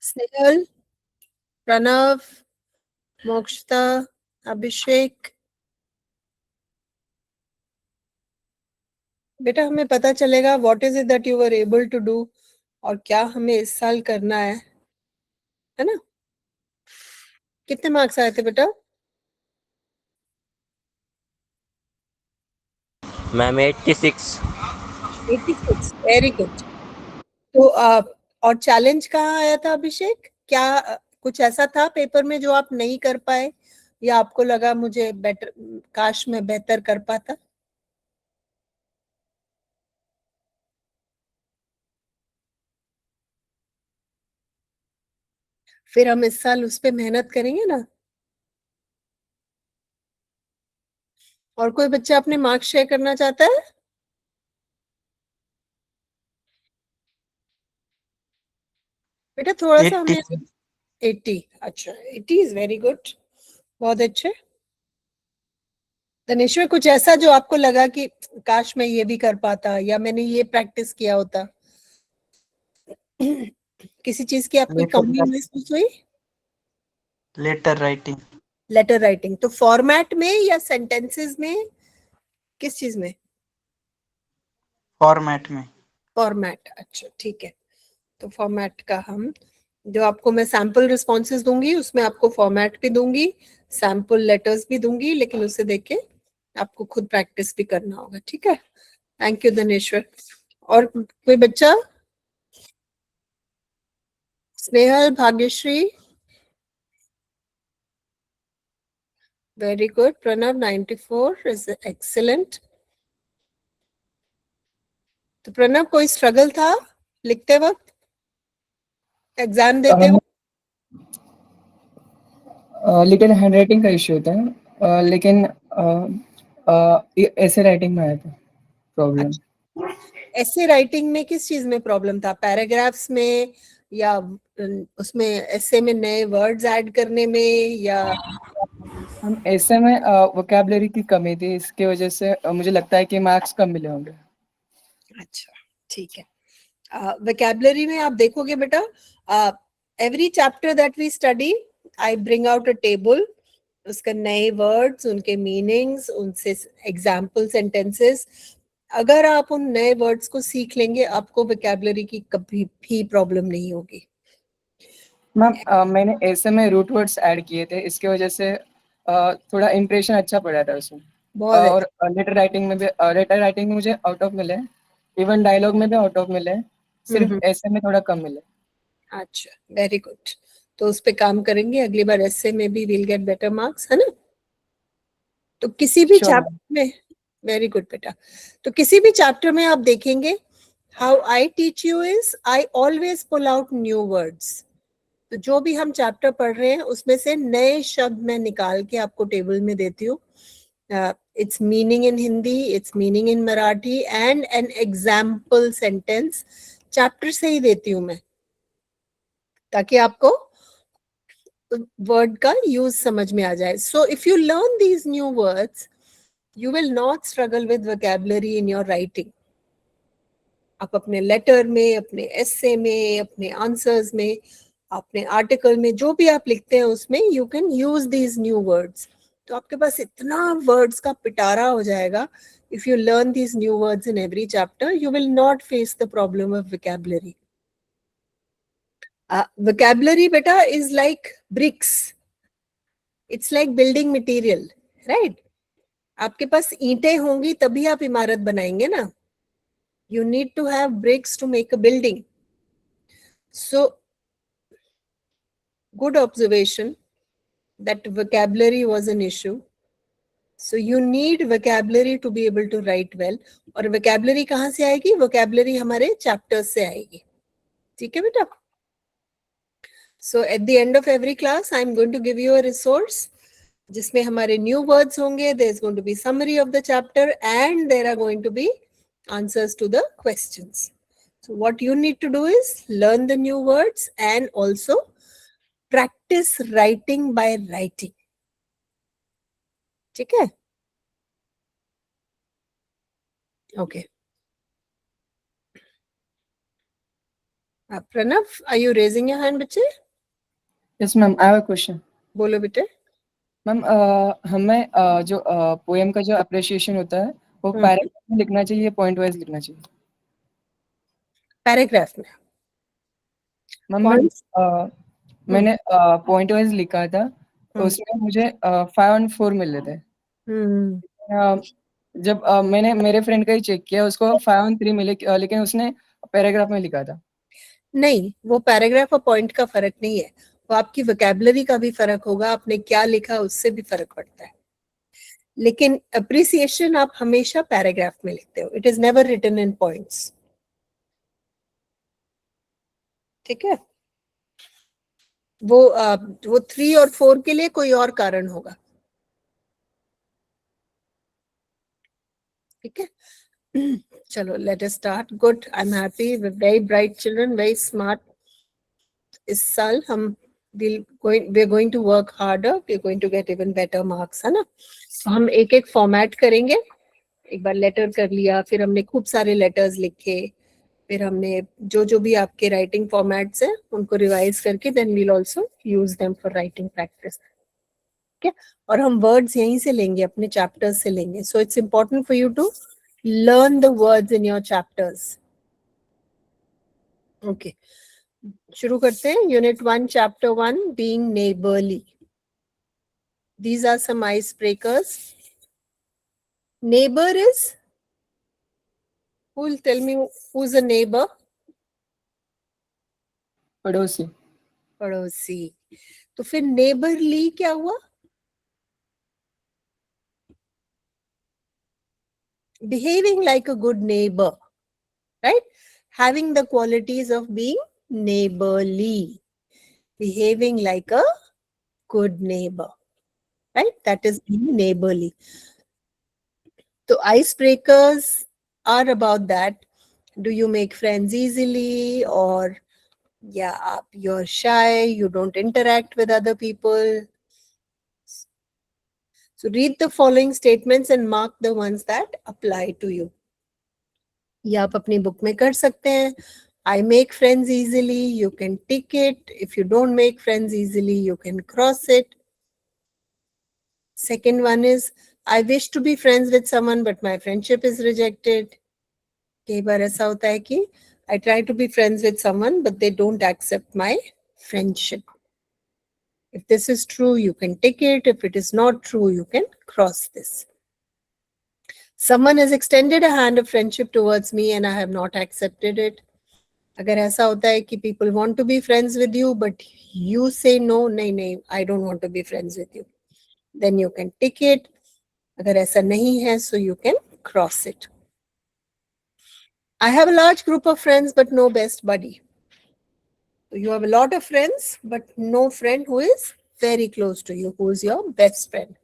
स्नेहल, प्रणव, मोक्षता, अभिषेक। बेटा हमें पता चलेगा what is it that you were able to do और क्या हमें इस साल करना है ना। कितने मार्क्स आए थे बेटा? मैम 86। 86, very good. तो और चैलेंज कहाँ आया था अभिषेक? क्या कुछ ऐसा था पेपर में जो आप नहीं कर पाए या आपको लगा मुझे बेटर, काश मैं बेहतर कर पाता? फिर हम इस साल उस पे मेहनत करेंगे ना। और कोई बच्चा अपने मार्क्स शेयर करना चाहता है? बेटा थोड़ा सा हमें 80। अच्छा, 80 इज वेरी गुड, बहुत अच्छे। तनेश्वर, कुछ ऐसा जो आपको लगा कि काश मैं ये भी कर पाता या मैंने ये प्रैक्टिस किया होता? किसी चीज की आपको कमी महसूस हुई? Letter writing. लेटर राइटिंग तो फॉर्मेट में या सेंटेंसेस में, किस चीज में? फॉर्मेट में। फॉर्मेट, अच्छा ठीक है। तो फॉर्मेट का हम, जो आपको मैं सैंपल रिस्पॉन्सेज दूंगी उसमें आपको फॉर्मेट भी दूंगी, सैंपल लेटर्स भी दूंगी, लेकिन उसे देख के आपको खुद प्रैक्टिस भी करना होगा, ठीक है। Thank you Dhaneshwar. और कोई बच्चा? Snehal, Bhagyashree, very good. Pranav 94 is excellent. तो प्रणव, कोई स्ट्रगल था लिखते वक्त, एग्जाम देते वक्त? लिटिल हैंडराइटिंग का इश्यू होता है, लेकिन ऐसे राइटिंग में आया था प्रॉब्लम। ऐसे राइटिंग में किस चीज में प्रॉब्लम था? पैराग्राफ्स में या उसमें ऐसे में नए वर्ड्स ऐड करने में, या हम ऐसे में वोकैबुलरी की कमी थी, इसकी वजह से मुझे लगता है कि मार्क्स कम मिले होंगे। अच्छा ठीक है। वोकैबुलरी में आप देखोगे बेटा, every chapter that we study I bring out a table, उसका नए वर्ड्स, उनके मीनिंग्स, उनसे एग्जाम्पल सेंटेंसेस। अगर आप उन नए वर्ड्स को सीख लेंगे आपको वोकैबुलरी की कभी भी प्रॉब्लम नहीं होगी। मैम मैंने ऐसे में रूट वर्ड्स ऐड किए थे, इसकी वजह से थोड़ा इंप्रेशन अच्छा पड़ा था उसमें। और लेटर राइटिंग में मुझे आउट ऑफ मिले, इवन डायलॉग में भी आउट ऑफ मिले, सिर्फ ऐसे में थोड़ा कम मिले। अच्छा, वेरी गुड। तो उस पे काम करेंगे, अगली बार ऐसे में भी विल गेट बेटर मार्क्स, है ना। तो किसी भी चैप्टर में, वेरी गुड बेटा। तो किसी भी चैप्टर में आप देखेंगे, how I teach you is I always pull out new words. तो जो भी हम चैप्टर पढ़ रहे हैं उसमें से नए शब्द मैं निकाल के आपको टेबल में देती हूँ। It's meaning in Hindi, it's meaning in Marathi and an example sentence chapter से ही देती हूँ मैं, ताकि आपको वर्ड का यूज समझ में आ जाए। So if you learn these new words you will not struggle with vocabulary in your writing. आप अपने लेटर में, अपने एसे में, अपने आंसर्स में, अपने आर्टिकल में, जो भी आप लिखते हैं उसमें you can use these new words. तो आपके पास इतना वर्ड्स का पिटारा हो जाएगा। If you learn these new words in every chapter you will not face the problem of vocabulary. Vocabulary बेटा is like bricks, it's like building material, right. आपके पास ईंटें होंगी तभी आप इमारत बनाएंगे ना। You need to have bricks to make a building. So, good observation that vocabulary was an issue. So you need vocabulary to be able to write well. और vocabulary कहाँ से आएगी? vocabulary हमारे chapters से आएगी, ठीक है बेटा। So at the end of every class, I'm going to give you a resource जिसमें हमारे new words होंगे. There's going to be summary of the chapter and there are going to be answers to the questions. So what you need to do is learn the new words and also practice writing by writing. ठीक है? Okay. Pranav, are you raising your hand, बच्चे? Yes, ma'am. I have a question. बोलो बेटे. Ma'am हमें जो poem का जो appreciation होता है वो पैराग्राफ में लिखना चाहिए, पॉइंट वाइज लिखना चाहिए? पैराग्राफ में. मैम मैंने पॉइंट वाइज लिखा था, उसमें मुझे 5 और 4 मिले थे. जब मैंने मेरे फ्रेंड का ही चेक किया, उसको 5 और 3 मिले, लेकिन उसने पैराग्राफ में लिखा था. नहीं, वो पैराग्राफ और पॉइंट का फर्क नहीं है, वो आपकी वोकैबुलरी का भी फर्क होगा, आपने क्या लिखा उससे भी फर्क पड़ता है. लेकिन अप्रिसिएशन आप हमेशा पैराग्राफ में लिखते हो. It is never written in points. ठीक है. वो 3 और 4 के लिए कोई और कारण होगा. ठीक है. चलो, let us start. Good, I am happy. Very bright children, very smart. इस साल हम we are going to work harder. We are going to get even better marks, है ना. तो हम एक एक फॉर्मेट करेंगे. एक बार लेटर कर लिया, फिर हमने खूब सारे लेटर्स लिखे, फिर हमने जो जो भी आपके राइटिंग फॉर्मेट्स हैं उनको रिवाइज करके then we'll also use them for writing practice. ठीक है. और हम वर्ड्स यहीं से लेंगे, अपने चैप्टर्स से लेंगे. So it's important for you to learn the words in your chapters. Okay. शुरू करते हैं. Unit 1, Chapter 1, being neighborly. These are some icebreakers. Neighbor is, who will tell me who's a neighbor? पड़ोसी. पड़ोसी. तो फिर neighborly क्या हुआ? Behaving like a good neighbor, right? Having the qualities of being neighborly. Behaving like a good neighbor, right? That is being neighborly. So icebreakers are about that. Do you make friends easily, or yeah, you're shy, you don't interact with other people? So read the following statements and mark the ones that apply to you. ये आप अपनी book में कर सकते हैं. I make friends easily, you can tick it. If you don't make friends easily, you can cross it. Second one is, I wish to be friends with someone, but my friendship is rejected. कई बार ऐसा होता है कि I try to be friends with someone, but they don't accept my friendship. If this is true, you can tick it. If it is not true, you can cross this. Someone has extended a hand of friendship towards me and I have not accepted it. अगर ऐसा होता है कि people want to be friends with you, but you say no, नहीं, I don't want to be friends with you, then you can tick it. अगर ऐसा नहीं है, so you can cross it. I have a large group of friends, but no best buddy. So you have a lot of friends, but no friend who is very close to you, who is your best friend.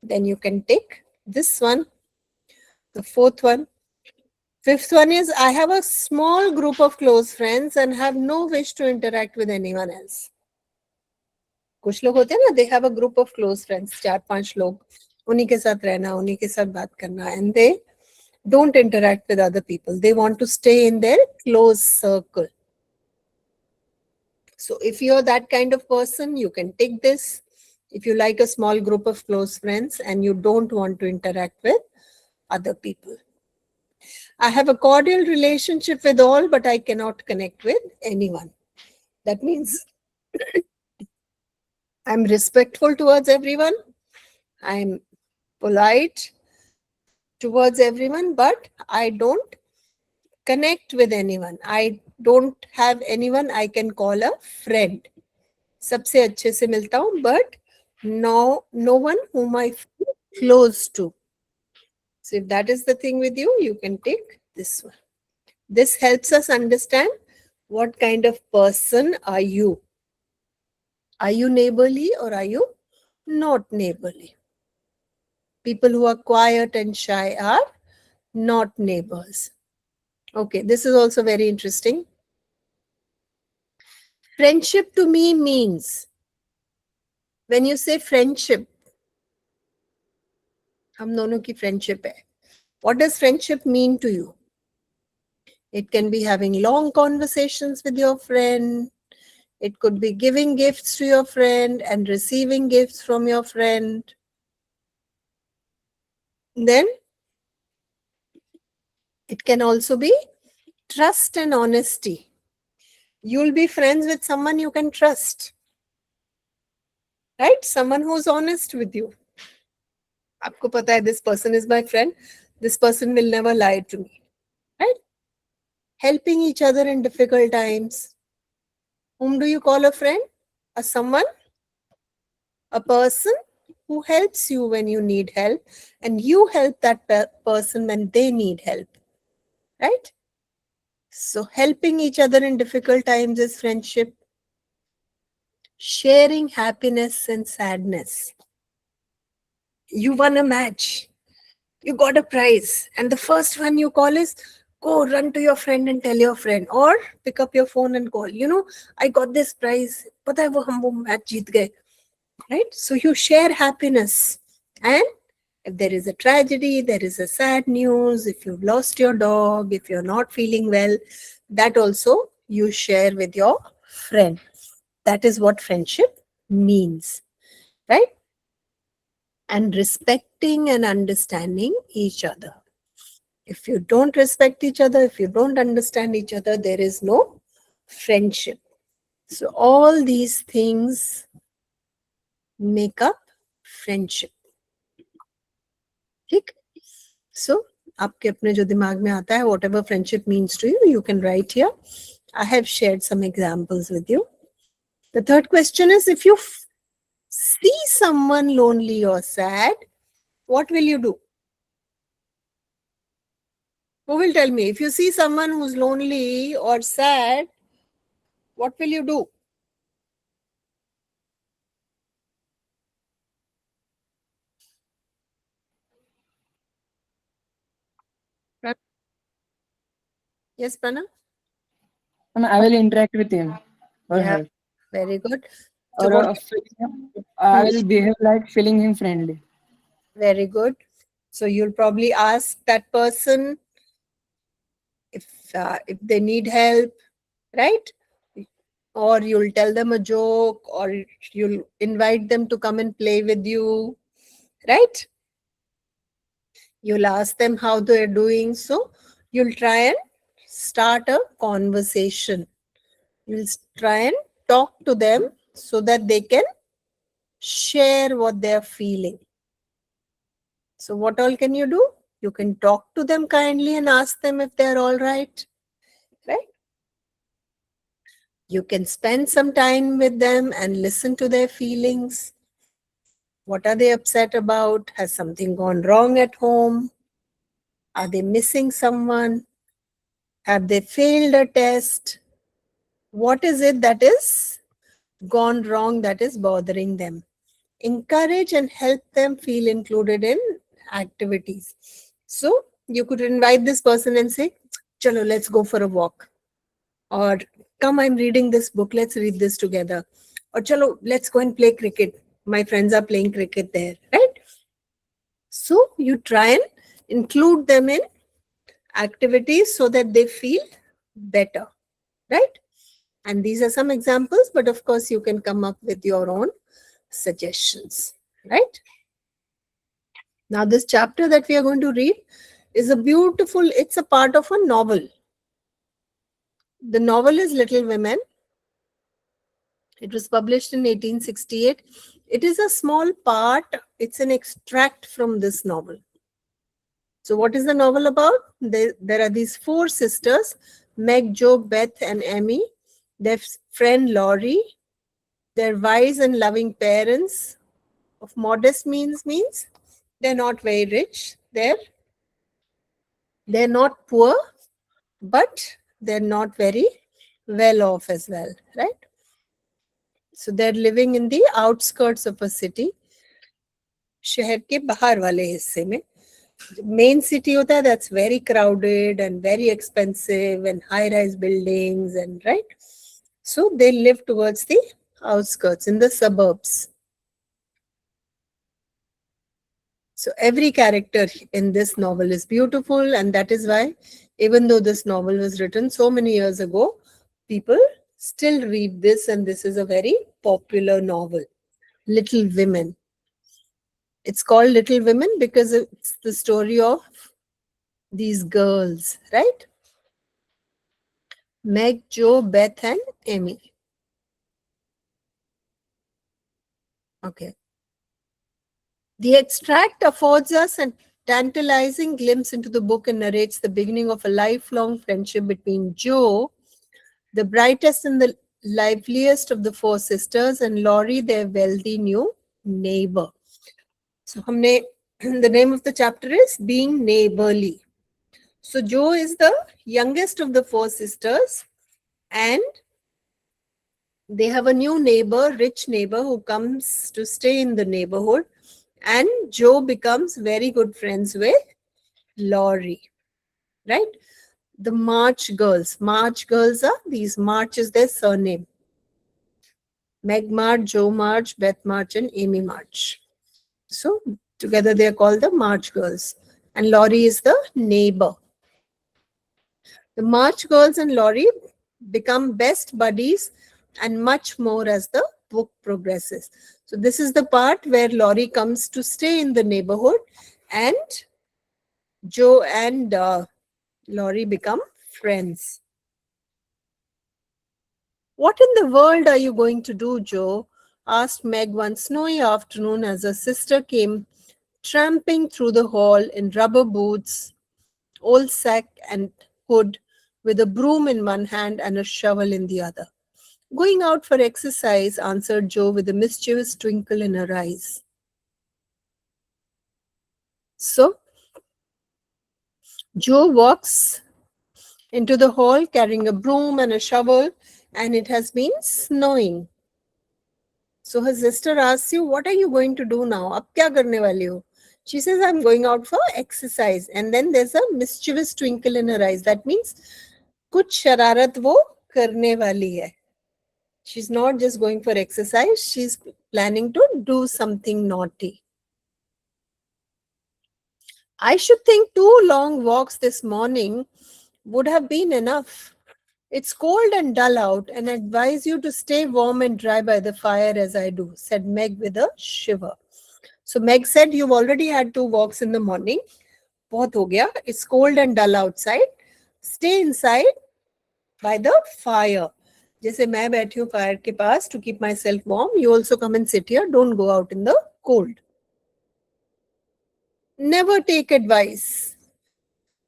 Then you can tick this one. The fourth one. Fifth one is, I have a small group of close friends and have no wish to interact with anyone else. कुछ लोग होते हैं ना, they have a group of close friends, 4-5 लोग, उन्हीं के साथ रहना, उन्हीं के साथ बात करना, and they don't interact with other people. They want to stay in their close circle. So if you're that kind of person, you can tick this. If you like a small group of close friends and you don't want to interact with other people. I have a cordial relationship with all, but I cannot connect with anyone. That means I'm respectful towards everyone. I'm polite towards everyone, but I don't connect with anyone. I don't have anyone I can call a friend. सबसे अच्छे से मिलता हूँ, but no one whom I feel close to. So if that is the thing with you, you can take this one. This helps us understand what kind of person are you. Are you neighborly or are you not neighborly? People who are quiet and shy are not neighbors. Okay, this is also very interesting. Friendship to me means, when you say friendship, हम दोनों की friendship है. What does friendship mean to you? It can be having long conversations with your friend. It could be giving gifts to your friend and receiving gifts from your friend. Then it can also be trust and honesty. You'll be friends with someone you can trust, right? Someone who's honest with you. आपको पता है, this person is my friend. This person will never lie to me, right? Helping each other in difficult times. Whom do you call a friend? A someone, a person who helps you when you need help, and you help that person when they need help, right? So helping each other in difficult times is friendship. Sharing happiness and sadness. You won a match. You got a prize. And the first one you call is, go run to your friend and tell your friend. Or pick up your phone and call. You know, I got this prize. Pata hai wo hum wo match jeet gaye. Right? So you share happiness. And if there is a tragedy, there is a sad news, if you've lost your dog, if you're not feeling well, that also you share with your friend. That is what friendship means, right? And respecting and understanding each other. If you don't respect each other, if you don't understand each other, there is no friendship. So all these things make up friendship. ठीक? So आपके अपने जो दिमाग में आता है, whatever friendship means to you, you can write here. I have shared some examples with you. The third question is, if you see someone lonely or sad, what will you do? Who will tell me? If you see someone who's lonely or sad, what will you do? Yes, Prana? I will interact with him or Yeah, her. very good. So Or what? I will behave like feeling him friendly. Very good. So you'll probably ask that person if they need help, right? Or you'll tell them a joke, or you'll invite them to come and play with you, right? You'll ask them how they're doing. So you'll try and start a conversation. You'll try and talk to them so that they can share what they're feeling. So what all can you do? You can talk to them kindly and ask them if they're all right, right? You can spend some time with them and listen to their feelings. What are they upset about? Has something gone wrong at home? Are they missing someone? Have they failed a test? What is it that is gone wrong that is bothering them? Encourage and help them feel included in activities. So you could invite this person and say, Chalo, let's go for a walk. Or come, I'm reading this book, let's read this together. Or chalo, let's go and play cricket. My friends are playing cricket there, right? So you try and include them in activities so that they feel better, right? And these are some examples, but of course you can come up with your own suggestions, right? Now this chapter that we are going to read is it's a part of a novel. The novel is Little Women. It was published in 1868. It is a small part. It's an extract from this novel. So what is the novel about? There are these four sisters, Meg, Jo, Beth, and Emmy. Their friend Laurie. Their wise and loving parents. Of modest means they're not very rich. They're not poor, but they're not very well off as well, right? So they're living in the outskirts of a city. शहर के बाहर वाले हिस्से में main city होता है, that's very crowded and very expensive and high-rise buildings and right. So they live towards the outskirts in the suburbs. So every character in this novel is beautiful, and that is why Even though this novel was written so many years ago, people still read this, and this is a very popular novel. Little Women. It's called Little Women because it's the story of these girls, right? Meg, Jo, Beth, and Amy. Okay. The extract affords us a tantalizing glimpse into the book and narrates the beginning of a lifelong friendship between Jo, the brightest and the liveliest of the four sisters, and Laurie, their wealthy new neighbor. So, the name of the chapter is Being Neighborly. So, Jo is the youngest of the four sisters, and they have a new neighbor, rich neighbor, who comes to stay in the neighborhood, and Jo becomes very good friends with Laurie, right? The March girls. March girls are these. March is their surname. Meg March, Jo March, Beth March, and Amy March. So together they are called the March girls. And Laurie is the neighbor. The March girls and Laurie become best buddies and much more as the book progresses. So this is the part where Laurie comes to stay in the neighborhood, and Jo and Laurie become friends. What in the world are you going to do, Jo? Asked Meg one snowy afternoon as her sister came tramping through the hall in rubber boots, old sack and hood, with a broom in one hand and a shovel in the other. Going out for exercise, answered Jo with a mischievous twinkle in her eyes. So, Jo walks into the hall carrying a broom and a shovel, and it has been snowing. So her sister asks you, what are you going to do now? Ab kya karne wali ho? She says, I'm going out for exercise. And then there's a mischievous twinkle in her eyes. That means, kuch shararat wo karne wali hai. She's not just going for exercise, she's planning to do something naughty. I should think 2 long walks this morning would have been enough. It's cold and dull out, and I advise you to stay warm and dry by the fire as I do, said Meg with a shiver. So Meg said, you've already had 2 walks in the morning. Bahut ho gaya. It's cold and dull outside. Stay inside by the fire. जैसे मैं बैठी हूँ fire के पास to keep myself warm, you also come and sit here. Don't go out in the cold. Never take advice.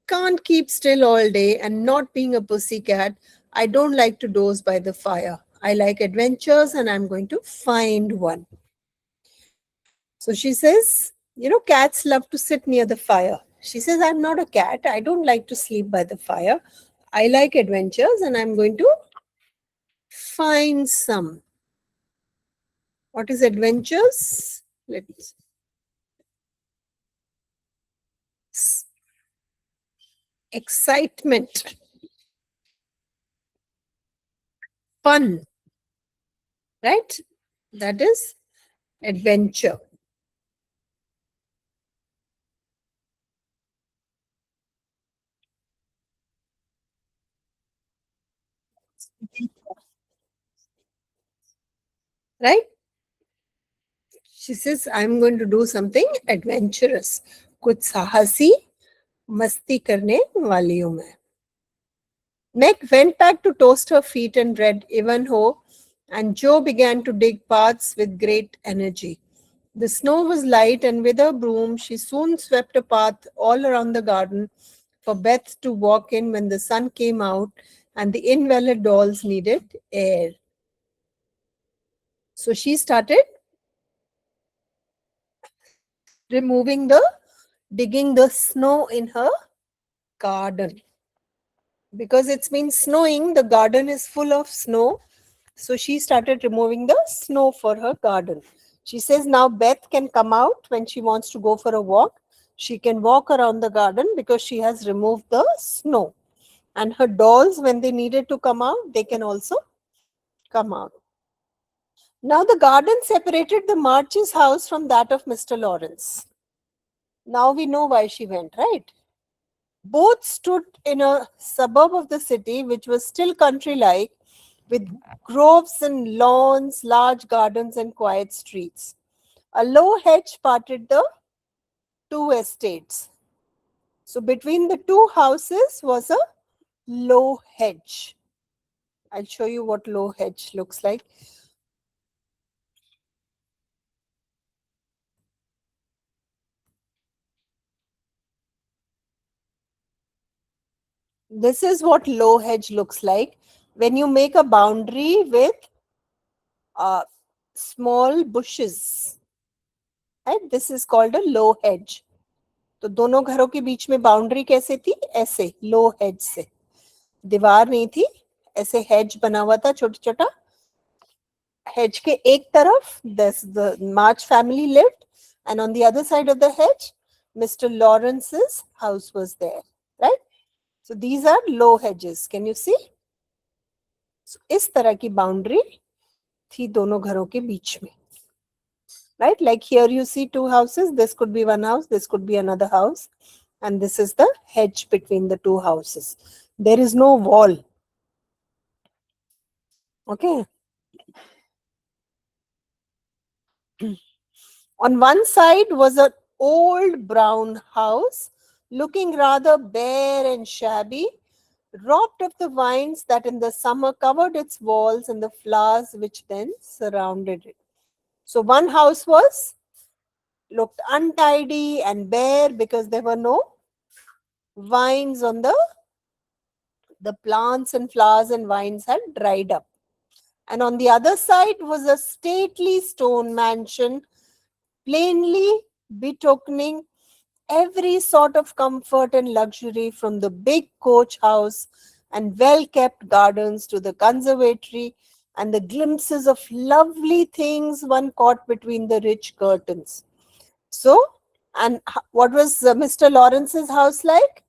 Can't keep still all day, and not being a pussycat, I don't like to doze by the fire. I like adventures, and I'm going to find one. So she says, cats love to sit near the fire. She says, I'm not a cat. I don't like to sleep by the fire. I like adventures, and I'm going to find some. What is adventures? Let's excitement, fun, right? That is adventure. Right? She says, I'm going to do something adventurous. कुछ साहसी मस्ती करने वाली हूँ मैं. Meg went back to toast her feet and read Ivanhoe, and Jo began to dig paths with great energy. The snow was light, and with her broom, she soon swept a path all around the garden for Beth to walk in when the sun came out and the invalid dolls needed air. So she started digging the snow in her garden. Because it's been snowing, the garden is full of snow. So she started removing the snow for her garden. She says now Beth can come out when she wants to go for a walk. She can walk around the garden because she has removed the snow. And her dolls, when they needed to come out, they can also come out. Now the garden separated the March's house from that of Mr. Lawrence. Now we know why she went, right? Both stood in a suburb of the city, which was still country-like, with groves and lawns, large gardens, and quiet streets. A low hedge parted the two estates. So between the two houses was a low hedge. I'll show you what low hedge looks like. This is what low hedge looks like when you make a boundary with small bushes. Right? This is called a low hedge. तो दोनों घरों के बीच में boundary कैसे थी? ऐसे लो hedge से, दीवार नहीं थी, ऐसे हेज बना हुआ था छोटा छोटा. Hedge के एक तरफ the March family lived, and on the other side of the hedge Mr. Lawrence's house was there, right? So these are low hedges. Can you see? So इस तरह की बाउंड्री थी दोनों घरों के बीच में, right? Like here you see two houses. This could be one house, this could be another house, and this is the hedge between the two houses. There is no wall. Okay. On one side was an old brown house, looking rather bare and shabby, robbed of the vines that in the summer covered its walls and the flowers which then surrounded it. So one house looked untidy and bare because there were no vines on the plants and flowers and vines had dried up. And on the other side was a stately stone mansion, plainly betokening every sort of comfort and luxury, from the big coach house and well-kept gardens to the conservatory and the glimpses of lovely things one caught between the rich curtains. So, and what was Mr. Lawrence's house like?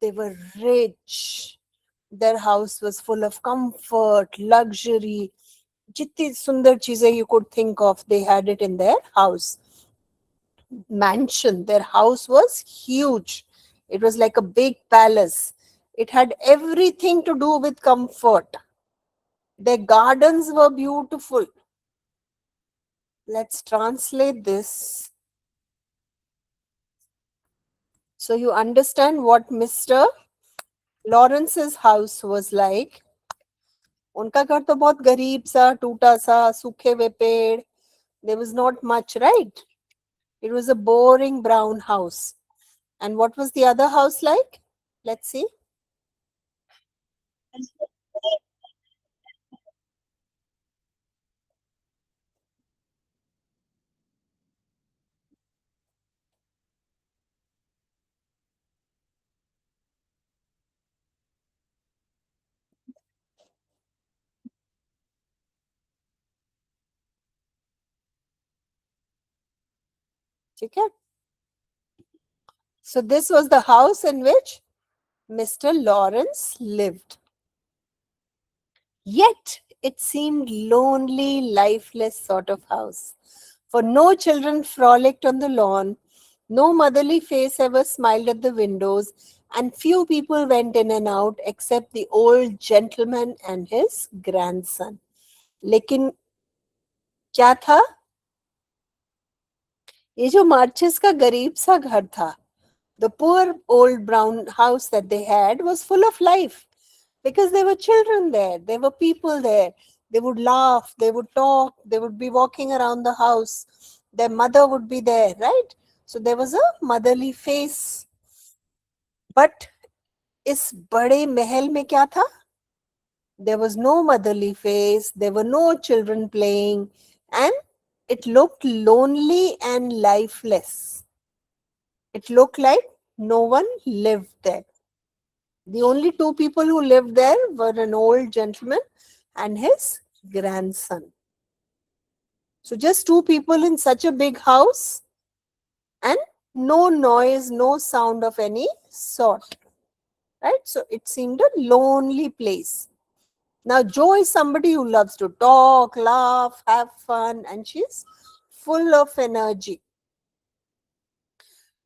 They were rich. Their house was full of comfort, luxury. Jitni sundar cheezein you could think of, they had it in their house. Mansion. Their house was huge. It was like a big palace. It had everything to do with comfort. Their gardens were beautiful. Let's translate this so you understand what Mr. Lawrence's house was like. उनका घर तो बहुत गरीब सा, टूटा सा, सूखे हुए पेड़. There was not much, right? It was a boring brown house. And what was the other house like? Let's see. Okay. So this was the house in which Mr. Lawrence lived. Yet it seemed lonely, lifeless sort of house. For no children frolicked on the lawn, no motherly face ever smiled at the windows, and few people went in and out except the old gentleman and his grandson. लेकिन क्या था? ये जो marches का गरीब सा घर था, the poor old brown house that they had was full of life because there were children there, there were people there. They would laugh, they would talk, they would be walking around the house. Their mother would be there, right? So there was a motherly face. But इस बड़े महल में क्या था? There was no motherly face, there were no children playing, and it looked lonely and lifeless. It looked like no one lived there. The only two people who lived there were an old gentleman and his grandson. So just two people in such a big house, and no noise, no sound of any sort. Right? So it seemed a lonely place. Now Jo is somebody who loves to talk, laugh, have fun, and she's full of energy.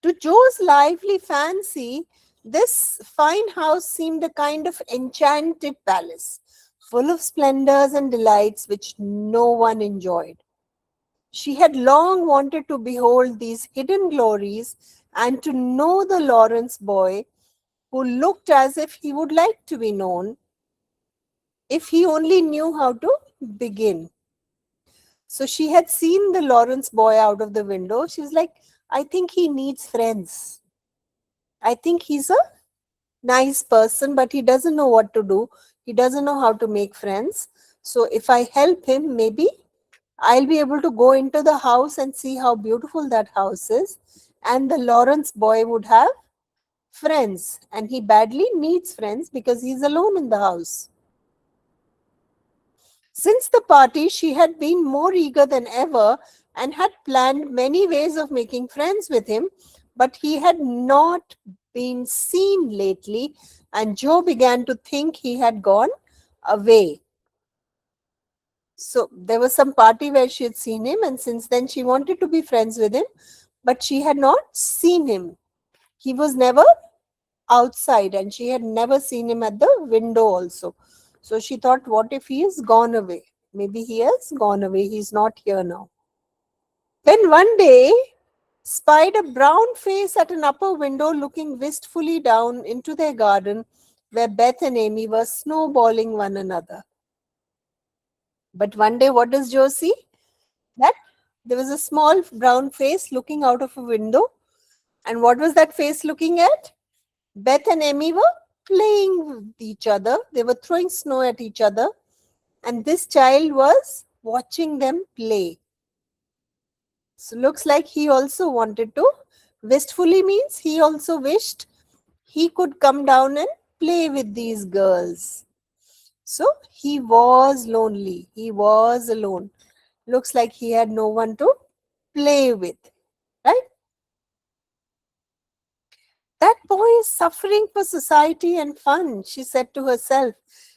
To Jo's lively fancy, This fine house seemed a kind of enchanted palace, full of splendors and delights which no one enjoyed. She had long wanted to behold these hidden glories and to know the Lawrence boy, who looked as if he would like to be known, if he only knew how to begin. So she had seen the Lawrence boy out of the window. She was like, I think he needs friends. I think he's a nice person, but he doesn't know what to do. He doesn't know how to make friends. So if I help him, maybe I'll be able to go into the house and see how beautiful that house is. And the Lawrence boy would have friends. And he badly needs friends because he's alone in the house. Since the party, she had been more eager than ever and had planned many ways of making friends with him, but he had not been seen lately, and Jo began to think he had gone away. So there was some party where she had seen him, and since then she wanted to be friends with him, but she had not seen him. He was never outside, and she had never seen him at the window also. So she thought, what if he is gone away? Maybe he has gone away. He's not here now. Then one day, spied a brown face at an upper window looking wistfully down into their garden where Beth and Amy were snowballing one another. But one day, what does Jo see? That there was a small brown face looking out of a window. And what was that face looking at? Beth and Amy were playing with each other. They were throwing snow at each other. And this child was watching them play. So looks like he also wanted to. Wistfully means he also wished he could come down and play with these girls. So he was lonely. He was alone. Looks like he had no one to play with. Right? That boy is suffering for society and fun, she said to herself.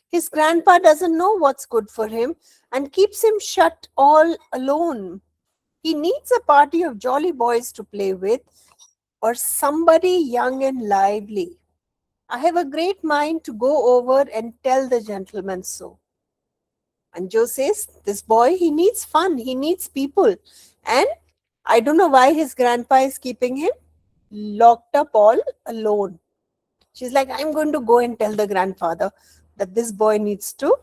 His grandpa doesn't know what's good for him and keeps him shut all alone. He needs a party of jolly boys to play with, or somebody young and lively. I have a great mind to go over and tell the gentleman so. And Jo says, this boy, he needs fun, he needs people. And I don't know why his grandpa is keeping him locked up all alone. She's like, I'm going to go and tell the grandfather that this boy needs to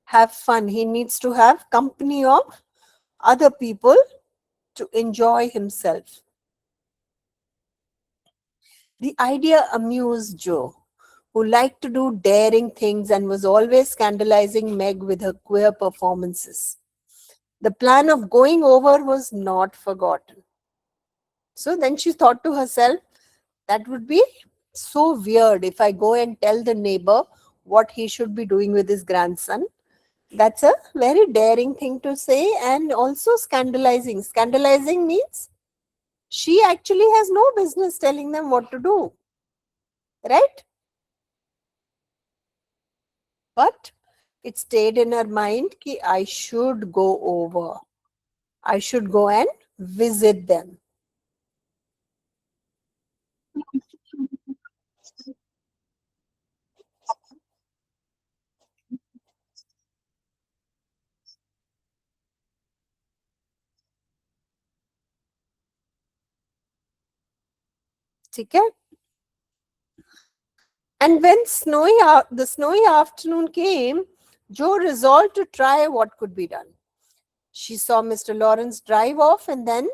have fun. He needs to have company of other people to enjoy himself. The idea amused Jo, who liked to do daring things and was always scandalizing Meg with her queer performances. The plan of going over was not forgotten. So then she thought to herself, that would be so weird if I go and tell the neighbor what he should be doing with his grandson. That's a very daring thing to say, and also scandalizing. Scandalizing means she actually has no business telling them what to do. Right? But it stayed in her mind that I should go over. I should go and visit them. Okay? And when the snowy afternoon came, Jo resolved to try what could be done. She saw Mr. Lawrence drive off and then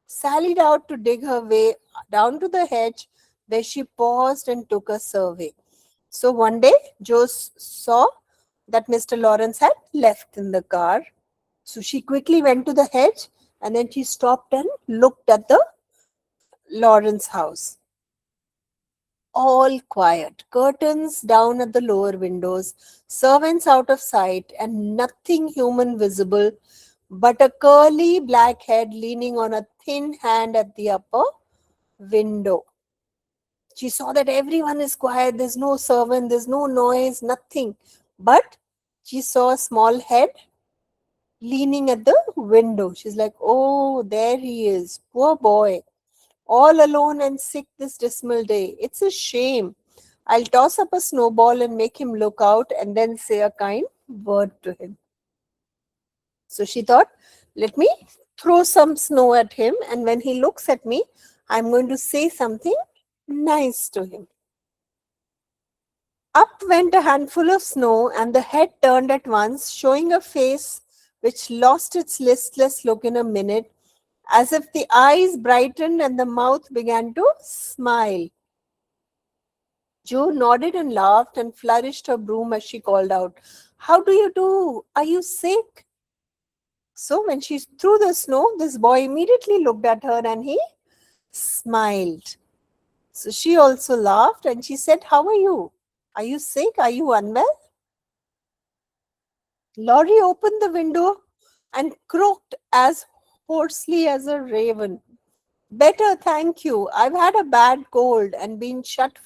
sallied out to dig her way down to the hedge, where she paused and took a survey. So one day, Jo saw that Mr. Lawrence had left in the car. So she quickly went to the hedge and then she stopped and looked at the Lawrence house. All quiet, curtains down at the lower windows, servants out of sight, and nothing human visible but a curly black head leaning on a thin hand at the upper window. She saw that everyone is quiet, there's no servant, there's no noise, nothing. But she saw a small head leaning at the window. She's like, oh, there he is, poor boy. all alone and sick this dismal day. It's a shame. I'll toss up a snowball and make him look out and then say a kind word to him. So she thought, let me throw some snow at him, and when he looks at me, I'm going to say something nice to him. Up went a handful of snow, and the head turned at once, showing a face which lost its listless look in a minute, as if the eyes brightened and the mouth began to smile. Jo nodded and laughed and flourished her broom as she called out, "How do you do? Are you sick?" So when she threw the snow, this boy immediately looked at her and he smiled. So she also laughed and she said, "How are you? Are you sick? Are you unwell?" Laurie opened the window and croaked as hoarsely as a raven. "Better, thank you. I've had a bad cold and been shut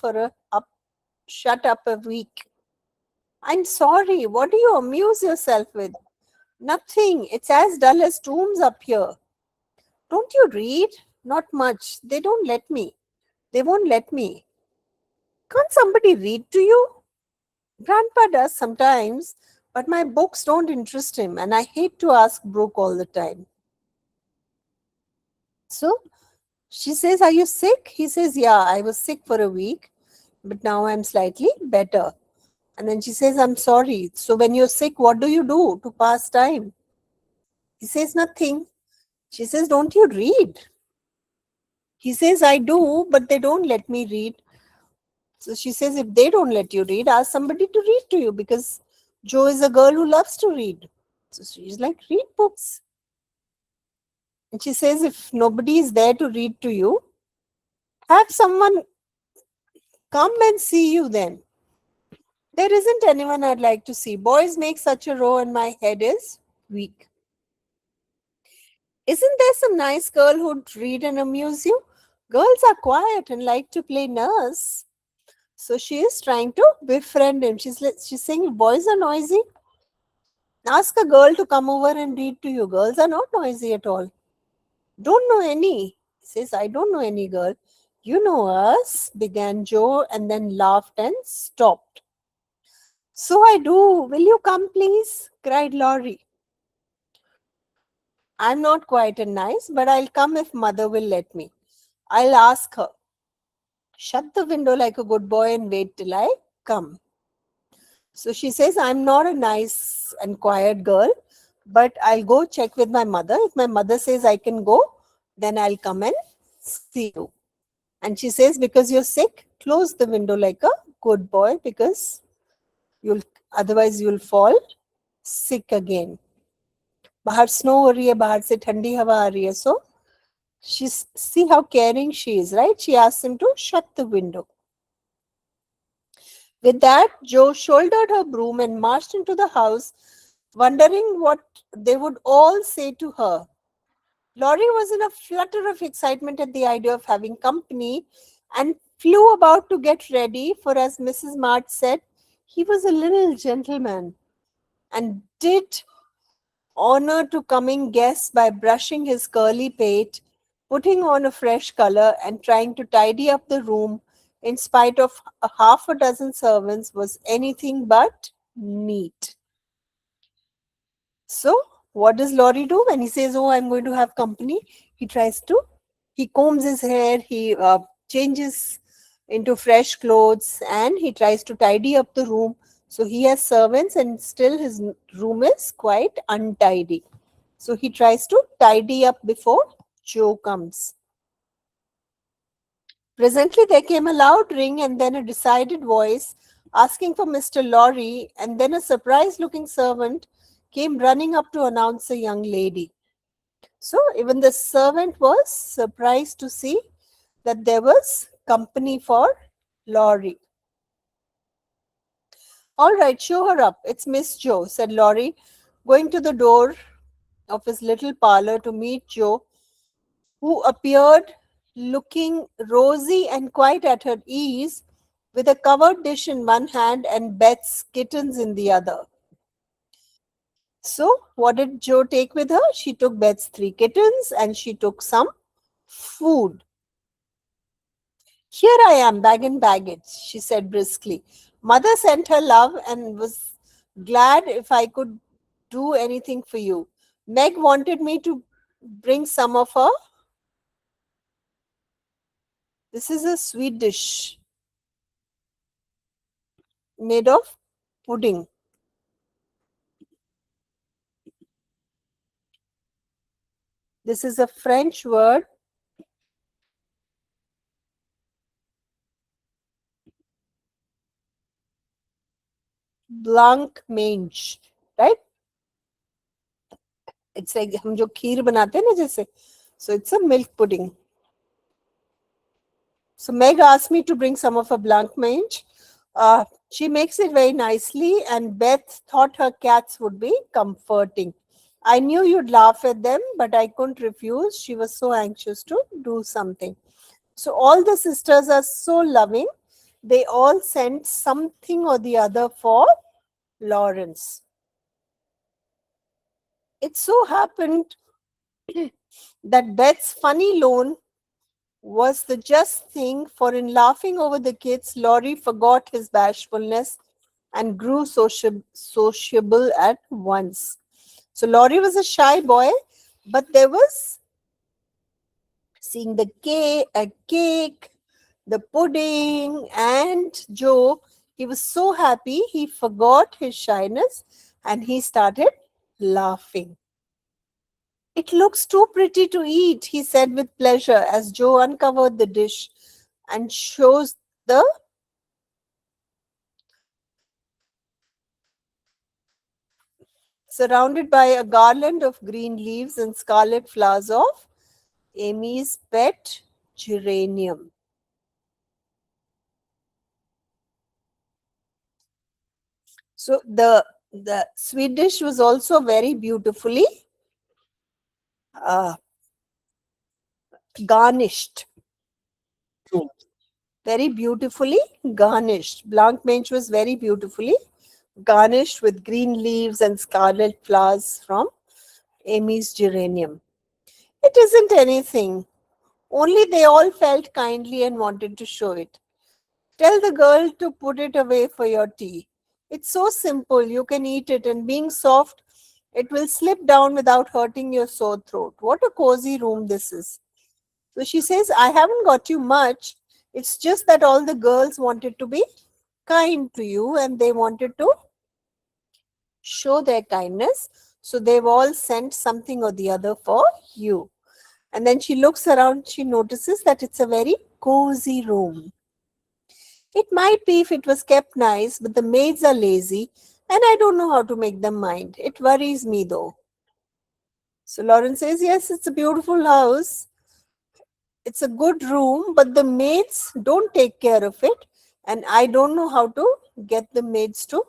up a week." "I'm sorry. What do you amuse yourself with?" "Nothing. It's as dull as tombs up here." "Don't you read?" "Not much. They don't let me. They won't let me." "Can't somebody read to you?" "Grandpa does sometimes, but my books don't interest him, and I hate to ask Brooke all the time." So she says, "Are you sick?" He says, "Yeah, I was sick for a week, but now I'm slightly better." And then she says, "I'm sorry. So when you're sick, what do you do to pass time?" He says, "Nothing." She says, "Don't you read?" He says, "I do, but they don't let me read." So she says, "If they don't let you read, ask somebody to read to you, because Jo is a girl who loves to read." So she's like, "Read books." And she says, "If nobody is there to read to you, have someone come and see you then." "There isn't anyone I'd like to see. Boys make such a row and my head is weak." "Isn't there some nice girl who'd read and amuse you? Girls are quiet and like to play nurse." So she is trying to befriend him. She's saying, "Boys are noisy. Ask a girl to come over and read to you. Girls are not noisy at all." "Don't know any." He says, "I don't know any girl." "You know us," began Jo, and then laughed and stopped. "So I do. Will you come, please?" cried Laurie. "I'm not quite a nice, but I'll come if mother will let me. I'll ask her. Shut the window like a good boy and wait till I come." So she says, "I'm not a nice and quiet girl, but I'll go check with my mother. If my mother says I can go, then I'll come and see you." And she says, "Because you're sick, close the window like a good boy, because otherwise you'll fall sick again. बाहर snow हो रही है, बाहर से ठंडी हवा आ रही है." So see how caring she is, right? She asks him to shut the window. With that, Jo shouldered her broom and marched into the house, wondering what they would all say to her. Laurie was in a flutter of excitement at the idea of having company and flew about to get ready, for as Mrs. March said, he was a little gentleman, and did honor to coming guests by brushing his curly pate, putting on a fresh color, and trying to tidy up the room in spite of half a dozen servants was anything but neat. So what does Laurie do when he says, "Oh, I'm going to have company"? He combs his hair, he changes into fresh clothes, and he tries to tidy up the room. So he has servants and still his room is quite untidy. So he tries to tidy up before Jo comes. Presently there came a loud ring and then a decided voice asking for Mr. Laurie, and then a surprised-looking servant came running up to announce a young lady. So even the servant was surprised to see that there was company for Laurie. "All right, show her up. It's Miss Jo," said Laurie, going to the door of his little parlor to meet Jo, who appeared looking rosy and quite at her ease, with a covered dish in one hand and Beth's kittens in the other. So what did Jo take with her? She took Beth's 3 kittens and she took some food. Here I am, bag and baggage, she said briskly. Mother sent her love and was glad if I could do anything for you. Meg wanted me to bring some of her. This is a sweet dish made of pudding. This is a French word. Blanc mange, right? It's like हम जो खीर बनाते हैं ना जैसे. So it's a milk pudding. So Meg asked me to bring some of her blanc mange. She makes it very nicely, and Beth thought her cats would be comforting. I knew you'd laugh at them, but I couldn't refuse. She was so anxious to do something. So all the sisters are so loving. They all sent something or the other for Lawrence. It so happened that Beth's funny loan was the just thing, for in laughing over the kids, Laurie forgot his bashfulness and grew sociable at once. So Laurie was a shy boy, but there was seeing the cake, the pudding, and Joe. He was so happy he forgot his shyness and he started laughing. It looks too pretty to eat, he said with pleasure as Joe uncovered the dish and shows the surrounded by a garland of green leaves and scarlet flowers of Amy's pet geranium. So the sweet dish was also very beautifully garnished. Very beautifully garnished. Blanc mange was very beautifully garnished with green leaves and scarlet flowers from Amy's geranium. It isn't anything. Only they all felt kindly and wanted to show it. Tell the girl to put it away for your tea. It's so simple, you can eat it, and being soft, it will slip down without hurting your sore throat. What a cozy room this is. So she says, I haven't got you much. It's just that all the girls wanted to be kind to you and they wanted to show their kindness. So they've all sent something or the other for you. And then she looks around, she notices that it's a very cozy room. It might be if it was kept nice, but the maids are lazy and I don't know how to make them mind. It worries me though. So Lawrence says, yes, it's a beautiful house. It's a good room, but the maids don't take care of it. And I don't know how to get the maids to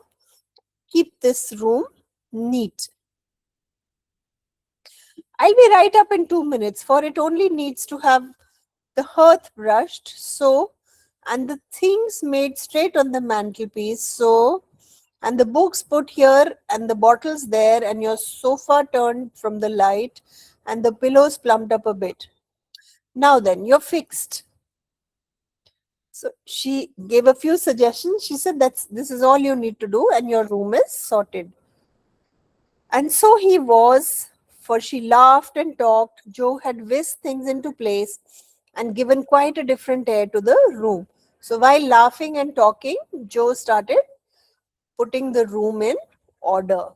keep this room neat. I'll be right up in 2 minutes, for it only needs to have the hearth brushed, so, and the things made straight on the mantelpiece, so, and the books put here and the bottles there, and your sofa turned from the light and the pillows plumped up a bit. Now then, you're fixed. So she gave a few suggestions. She said this is all you need to do and your room is sorted. And so he was, for she laughed and talked. Joe had whisked things into place and given quite a different air to the room. So while laughing and talking, Joe started putting the room in order.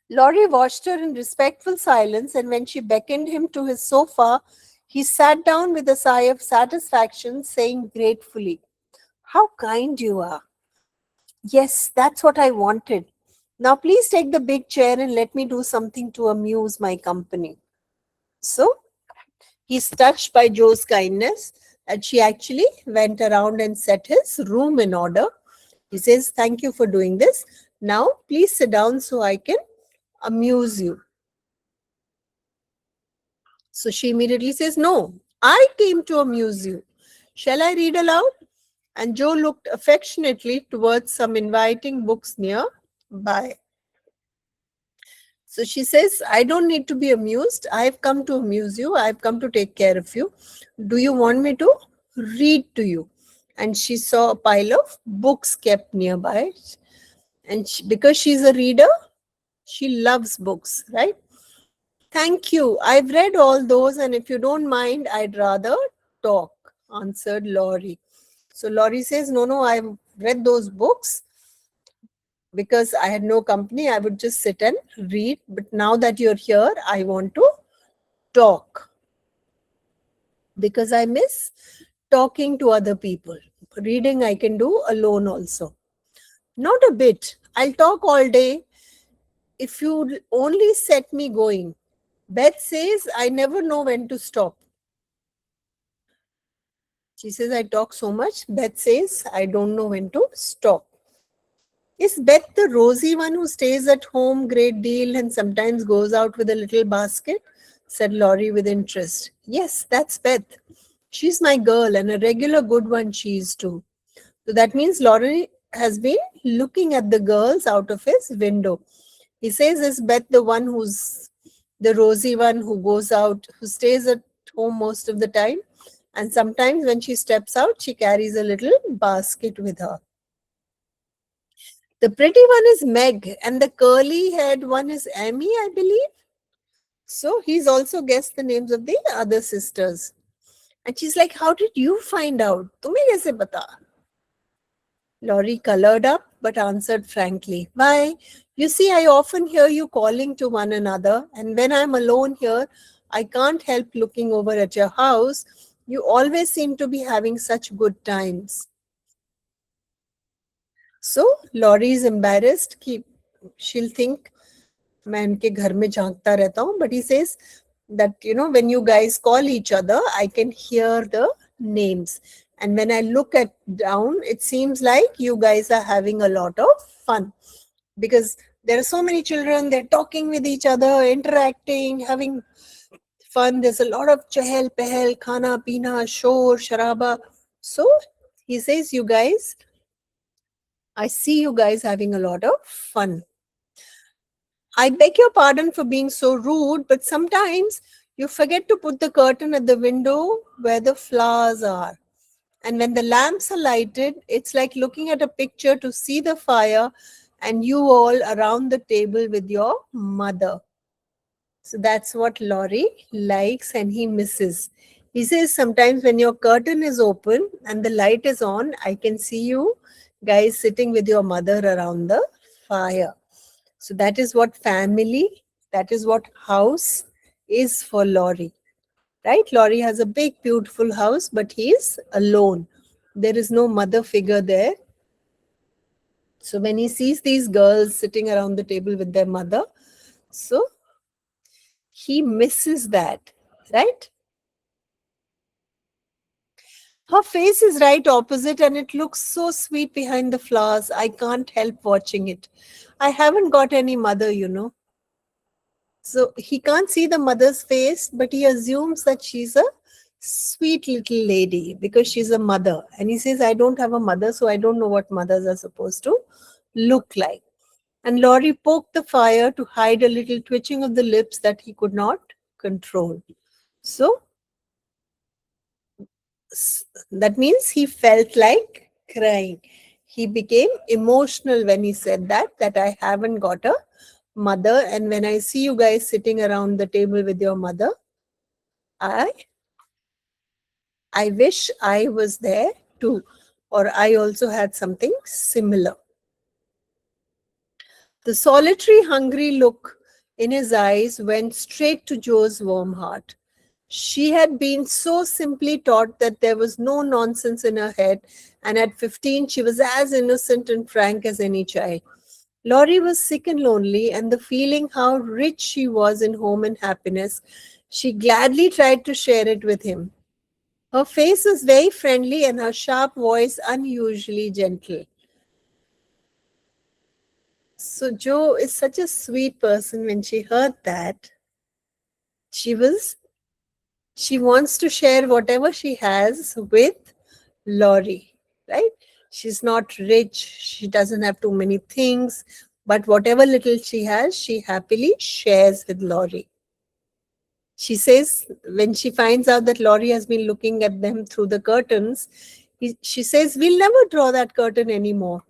Laurie watched her in respectful silence, and when she beckoned him to his sofa, he sat down with a sigh of satisfaction, saying gratefully, "How kind you are. Yes, that's what I wanted. Now please take the big chair and let me do something to amuse my company." So he's touched by Joe's kindness, and she actually went around and set his room in order. He says, "Thank you for doing this. Now please sit down so I can amuse you." So she immediately says, "No, I came to amuse you. Shall I read aloud?" And Joe looked affectionately towards some inviting books nearby. So she says, "I don't need to be amused. I've come to amuse you. I've come to take care of you. Do you want me to read to you. And she saw a pile of books kept nearby. And because she's a reader, she loves books, right? Thank you. I've read all those, and if you don't mind, I'd rather talk, answered Laurie. So Laurie says, no, I've read those books. Because I had no company, I would just sit and read. But now that you're here, I want to talk. Because I miss talking to other people. Reading I can do alone also. Not a bit. I'll talk all day if you only set me going. Beth says, I never know when to stop. She says, I talk so much. Beth says, I don't know when to stop. Is Beth the rosy one who stays at home great deal and sometimes goes out with a little basket? Said Laurie with interest. Yes, that's Beth. She's my girl and a regular good one she is too. So that means Laurie has been looking at the girls out of his window. He says, is Beth the one who's the rosy one who goes out, who stays at home most of the time? And sometimes when she steps out, she carries a little basket with her. The pretty one is Meg and the curly-haired one is Amy, I believe. So he's also guessed the names of the other sisters. And she's like, how did you find out? Tumhe kaise pata? Laurie colored up but answered frankly, why, you see, I often hear you calling to one another, and when I'm alone here, I can't help looking over at your house. You always seem to be having such good times. So Laurie is embarrassed कि she'll think मैं उनके घर में झांकता रहता हूँ, but he says that, you know, when you guys call each other, I can hear the names. And when I look at down, it seems like you guys are having a lot of fun. Because there are so many children, they're talking with each other, interacting, having fun. There's a lot of chahel, pehel, khana, pina, shor, sharaba. So he says, you guys, I see you guys having a lot of fun. I beg your pardon for being so rude, but sometimes you forget to put the curtain at the window where the flowers are. And when the lamps are lighted, it's like looking at a picture to see the fire and you all around the table with your mother. So that's what Laurie likes and he misses. He says sometimes when your curtain is open and the light is on, I can see you guys sitting with your mother around the fire. So that is what family, that is what house is for Laurie. Right? Laurie has a big, beautiful house, but he is alone. There is no mother figure there. So when he sees these girls sitting around the table with their mother, so he misses that, right? Her face is right opposite and it looks so sweet behind the flowers. I can't help watching it. I haven't got any mother, you know. So he can't see the mother's face, but he assumes that she's a sweet little lady because she's a mother. And he says, I don't have a mother, so I don't know what mothers are supposed to look like. And Laurie poked the fire to hide a little twitching of the lips that he could not control. So that means he felt like crying. He became emotional when he said that I haven't got a mother. And when I see you guys sitting around the table with your mother, I wish I was there too, or I also had something similar. The solitary, hungry look in his eyes went straight to Jo's warm heart. She had been so simply taught that there was no nonsense in her head, and at 15 she was as innocent and frank as any child. Laurie was sick and lonely, and the feeling how rich she was in home and happiness, she gladly tried to share it with him. Her face was very friendly and her sharp voice unusually gentle. So Jo is such a sweet person. When she heard that, she wants to share whatever she has with Laurie, right? She's not rich, she doesn't have too many things, but whatever little she has, she happily shares with Laurie. She says, when she finds out that Laurie has been looking at them through the curtains, she says, we'll never draw that curtain anymore.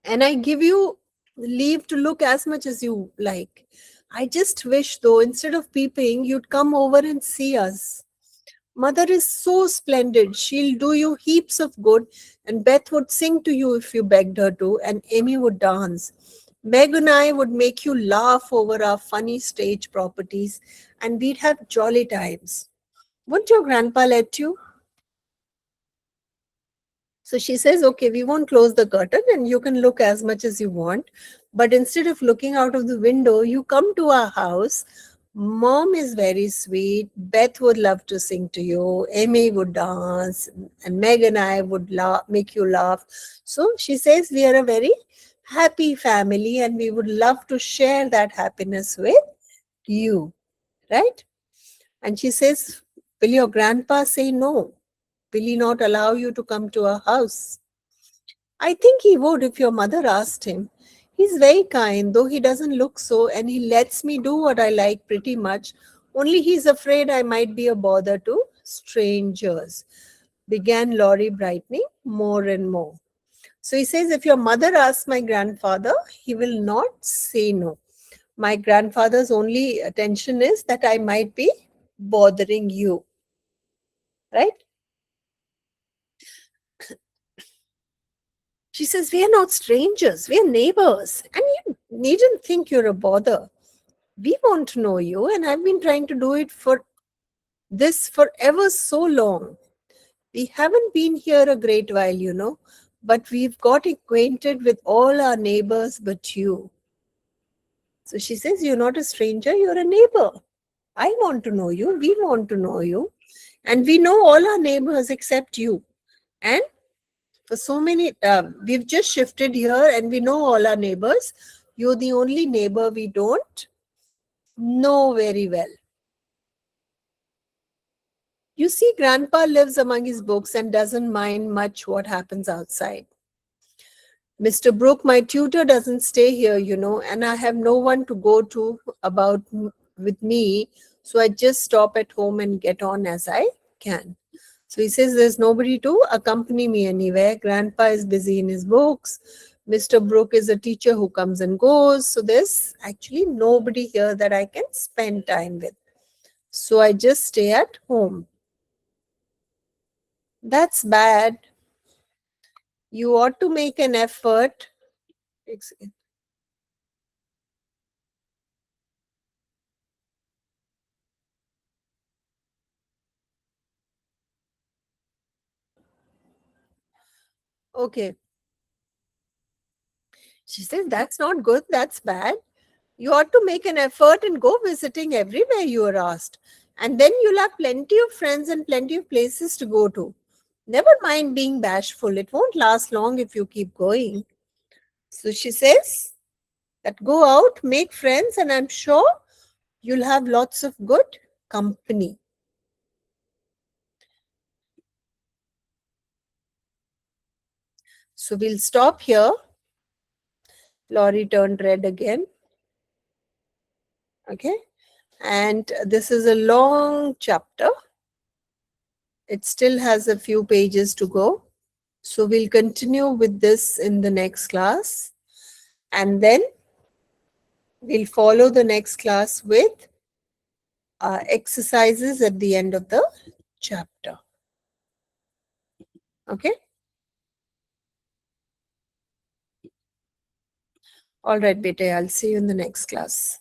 And I give you leave to look as much as you like. I just wish, though, instead of peeping, you'd come over and see us. Mother is so splendid. She'll do you heaps of good, and Beth would sing to you if you begged her to, and Amy would dance. Meg and I would make you laugh over our funny stage properties, and we'd have jolly times. Wouldn't your grandpa let you? So she says, okay, we won't close the curtain and you can look as much as you want. But instead of looking out of the window, you come to our house. Mom is very sweet. Beth would love to sing to you. Amy would dance. And Meg and I would make you laugh. So she says, we are a very happy family and we would love to share that happiness with you. Right? And she says, will your grandpa say no? Will he not allow you to come to our house? I think he would if your mother asked him. He's very kind, though he doesn't look so, and he lets me do what I like pretty much. Only he's afraid I might be a bother to strangers. Began Laurie, brightening more and more. So he says, if your mother asks my grandfather, he will not say no. My grandfather's only attention is that I might be bothering you. Right? She says, we are not strangers, we are neighbors. And you needn't think you're a bother. We won't know you, and I've been trying to do it for ever so long. We haven't been here a great while, but we've got acquainted with all our neighbors but you. So she says, you're not a stranger, you're a neighbor. I want to know you, we want to know you, and we know all our neighbors except you. And for so many, we've just shifted here and we know all our neighbors. You're the only neighbor we don't know very well. You see, Grandpa lives among his books and doesn't mind much what happens outside. Mr. Brooke, my tutor, doesn't stay here, and I have no one to go to with me, so I just stop at home and get on as I can. So he says there's nobody to accompany me anywhere. Grandpa is busy in his books. Mr. Brooke is a teacher who comes and goes. So there's actually nobody here that I can spend time with. So I just stay at home. That's bad. You ought to make an effort. Okay. She says, that's not good, that's bad. You ought to make an effort and go visiting everywhere you are asked. And then you'll have plenty of friends and plenty of places to go to. Never mind being bashful. It won't last long if you keep going. So she says that go out, make friends, and I'm sure you'll have lots of good company. So we'll stop here. Laurie turned red again. Okay. And this is a long chapter. It still has a few pages to go. So we'll continue with this in the next class. And then we'll follow the next class with exercises at the end of the chapter. Okay. All right, beta. I'll see you in the next class.